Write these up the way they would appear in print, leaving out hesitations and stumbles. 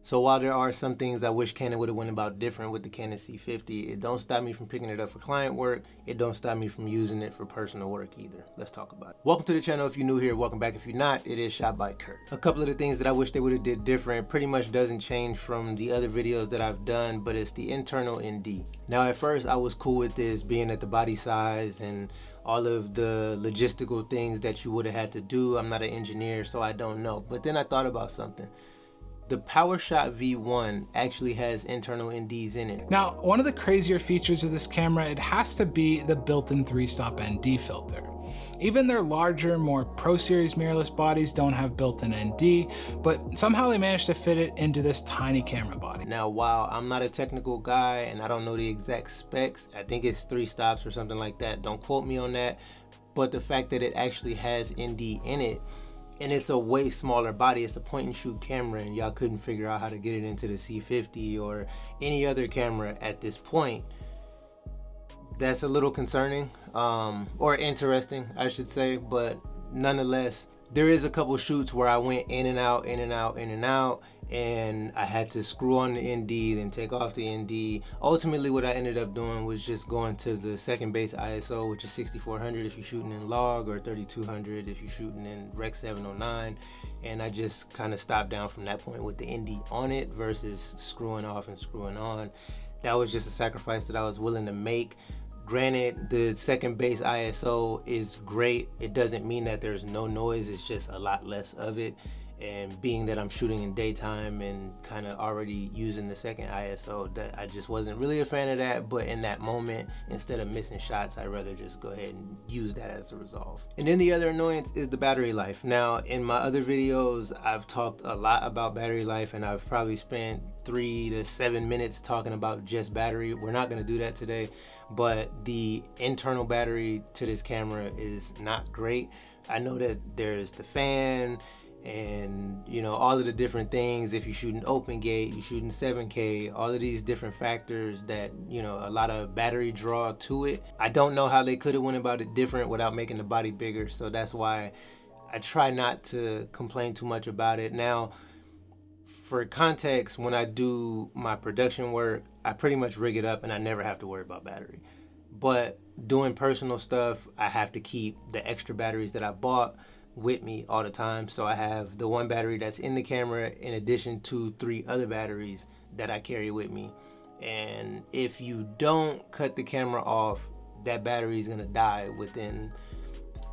So while there are some things I wish Canon would have went about different with the Canon C50, it don't stop me from picking it up for client work. It don't stop me from using it for personal work either. Let's talk about it. Welcome to the channel if you're new here. Welcome back if you're not. It is shot by Curt. A couple of the things that I wish they would have did different pretty much doesn't change from the other videos that I've done, but it's the internal ND. Now at first I was cool with this being at the body size and all of the logistical things that you would have had to do. I'm not an engineer, so I don't know. But then I thought about something. The PowerShot V1 actually has internal NDs in it. Now, one of the crazier features of this camera, it has to be the built-in 3-stop ND filter. Even their larger, more Pro Series mirrorless bodies don't have built-in ND, but somehow they managed to fit it into this tiny camera body. Now, while I'm not a technical guy and I don't know the exact specs, I think it's 3 stops or something like that. Don't quote me on that. But the fact that it actually has ND in it, and it's a way smaller body, it's a point and shoot camera, and y'all couldn't figure out how to get it into the C50 or any other camera at this point, that's a little concerning, or interesting, I should say. But nonetheless, there is a couple shoots where I went in and out, in and out, in and out, and I had to screw on the ND, then take off the ND. Ultimately, what I ended up doing was just going to the second base ISO, which is 6400 if you're shooting in log, or 3200 if you're shooting in Rec 709. And I just kind of stopped down from that point with the ND on it versus screwing off and screwing on. That was just a sacrifice that I was willing to make. Granted, the second base ISO is great. It doesn't mean that there's no noise, it's just a lot less of it. And being that I'm shooting in daytime and kind of already using the second ISO, that I just wasn't really a fan of that. But in that moment, instead of missing shots, I'd rather just go ahead and use that as a resolve. And then the other annoyance is the battery life. Now, in my other videos, I've talked a lot about battery life, and I've probably spent 3 to 7 minutes talking about just battery. We're not going to do that today, but the internal battery to this camera is not great. I know that there's the fan and, you know, all of the different things. If you're shooting open gate, you're shooting 7K, all of these different factors that, you know, a lot of battery draw to it. I don't know how they could have went about it different without making the body bigger, so that's why I try not to complain too much about it. Now, for context, when I do my production work, I pretty much rig it up and I never have to worry about battery. But doing personal stuff, I have to keep the extra batteries that I bought with me all the time. So I have the one battery that's in the camera in addition to 3 other batteries that I carry with me. And if you don't cut the camera off, that battery is gonna die within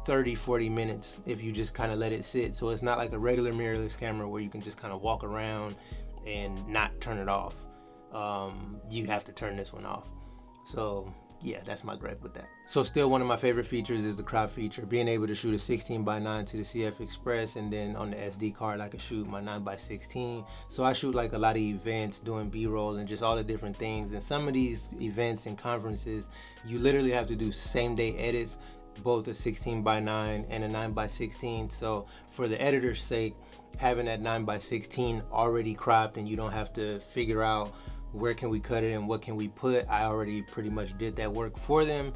30-40 minutes if you just kind of let it sit. So it's not like a regular mirrorless camera where you can just kind of walk around and not turn it off. You have to turn this one off. So yeah, that's my gripe with that. So still, one of my favorite features is the crop feature, being able to shoot a 16:9 to the CF Express, and then on the SD card I can shoot my 9:16. So I shoot like a lot of events, doing B-roll and just all the different things. And some of these events and conferences, you literally have to do same day edits, both a 16:9 and a 9:16. So for the editor's sake, having that 9:16 already cropped and you don't have to figure out where can we cut it and what can we put, I already pretty much did that work for them.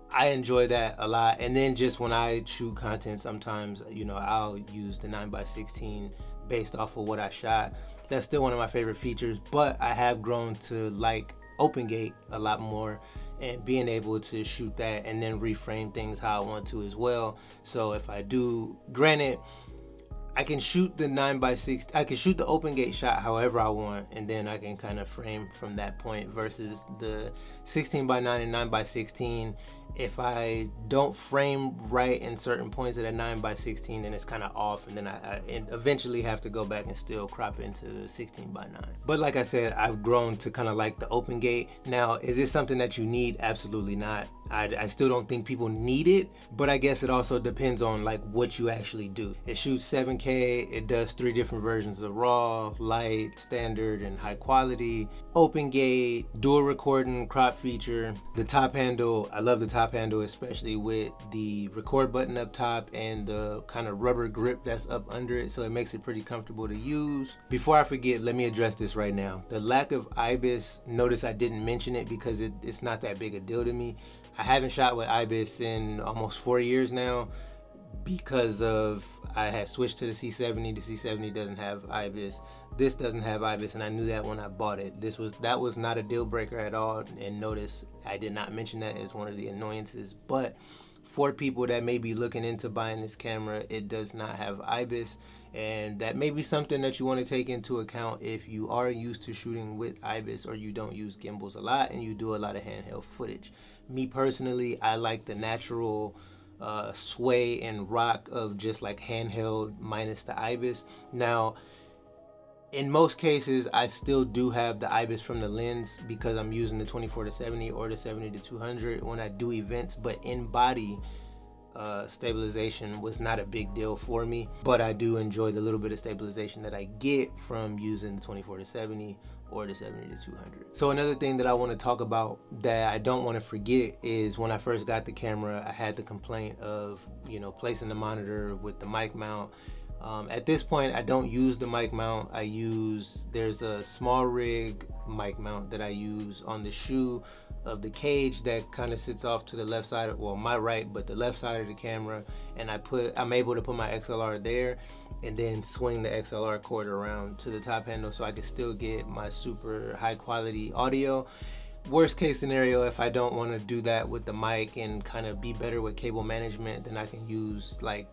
I enjoy that a lot. And then just when I shoot content, sometimes, you know, I'll use the 9:16 based off of what I shot. That's still one of my favorite features, but I have grown to like open gate a lot more, and being able to shoot that and then reframe things how I want to as well. So if I do, granted, I can shoot the 9:16, I can shoot the open gate shot however I want, and then I can kind of frame from that point, versus the 16:9 and 9:16. If I don't frame right in certain points at a 9:16, then it's kind of off, and then I eventually have to go back and still crop into the 16:9. But like I said, I've grown to kind of like the open gate. Now, is this something that you need? Absolutely not. I still don't think people need it, but I guess it also depends on like what you actually do. It shoots 7K, it does 3 different versions of raw, light, standard, and high quality. Open gate, dual recording, crop feature. The top handle, I love the top handle, especially with the record button up top and the kind of rubber grip that's up under it, so it makes it pretty comfortable to use. Before I forget, let me address this right now. The lack of IBIS, notice I didn't mention it because it's not that big a deal to me. I haven't shot with IBIS in almost 4 years now because of I had switched to the C70. The C70 doesn't have IBIS. This doesn't have IBIS, and I knew that when I bought it. That was not a deal breaker at all. And notice I did not mention that as one of the annoyances. But for people that may be looking into buying this camera, it does not have IBIS, and that may be something that you want to take into account if you are used to shooting with IBIS, or you don't use gimbals a lot and you do a lot of handheld footage. Me personally, I like the natural sway and rock of just like handheld minus the IBIS. Now, in most cases, I still do have the IBIS from the lens because I'm using the 24-70 or the 70-200 when I do events, but in body stabilization was not a big deal for me, but I do enjoy the little bit of stabilization that I get from using the 24-70 or the 70-200. So another thing that I want to talk about that I don't want to forget is when I first got the camera, I had the complaint of, placing the monitor with the mic mount. At this point, I don't use the mic mount. There's a small rig mic mount that I use on the shoe of the cage that kind of sits off to the left side, my right, but the left side of the camera, and I'm able to put my XLR there and then swing the XLR cord around to the top handle so I can still get my super high quality audio. Worst case scenario, if I don't want to do that with the mic and kind of be better with cable management, then I can use like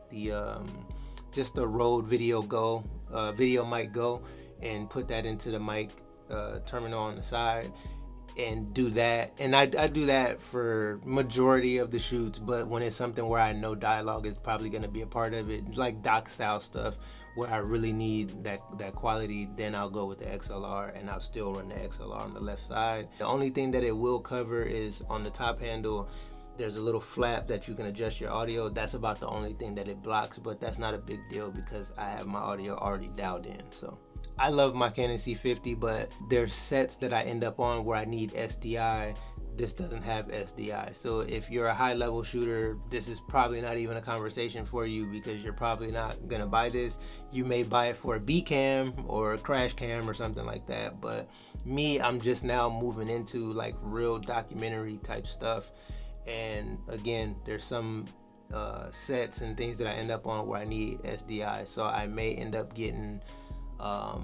just the Rode Video Mic Go, and put that into the mic terminal on the side and do that. And I do that for majority of the shoots, but when it's something where I know dialogue is probably going to be a part of it, like doc style stuff where I really need that quality, then I'll go with the XLR, and I'll still run the XLR on the left side. The only thing that it will cover is on the top handle. There's a little flap that you can adjust your audio. That's about the only thing that it blocks, but that's not a big deal because I have my audio already dialed in. So I love my Canon C50, but there's sets that I end up on where I need SDI. This doesn't have SDI. So if you're a high level shooter, this is probably not even a conversation for you because you're probably not gonna buy this. You may buy it for a B cam or a crash cam or something like that. But me, I'm just now moving into like real documentary type stuff. And again, there's some sets and things that I end up on where I need SDI. So I may end up getting a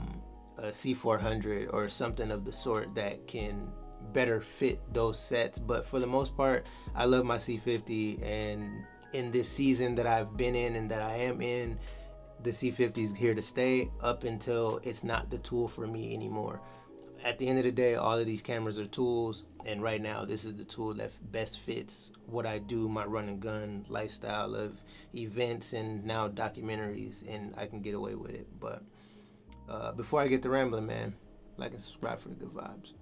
C400 or something of the sort that can better fit those sets. But for the most part, I love my C50, and in this season that I've been in and that I am in, the C50 is here to stay up until it's not the tool for me anymore. At the end of the day, all of these cameras are tools, and right now this is the tool that best fits what I do, my run and gun lifestyle of events and now documentaries, and I can get away with it. But before I get to rambling, man, like and subscribe for the good vibes.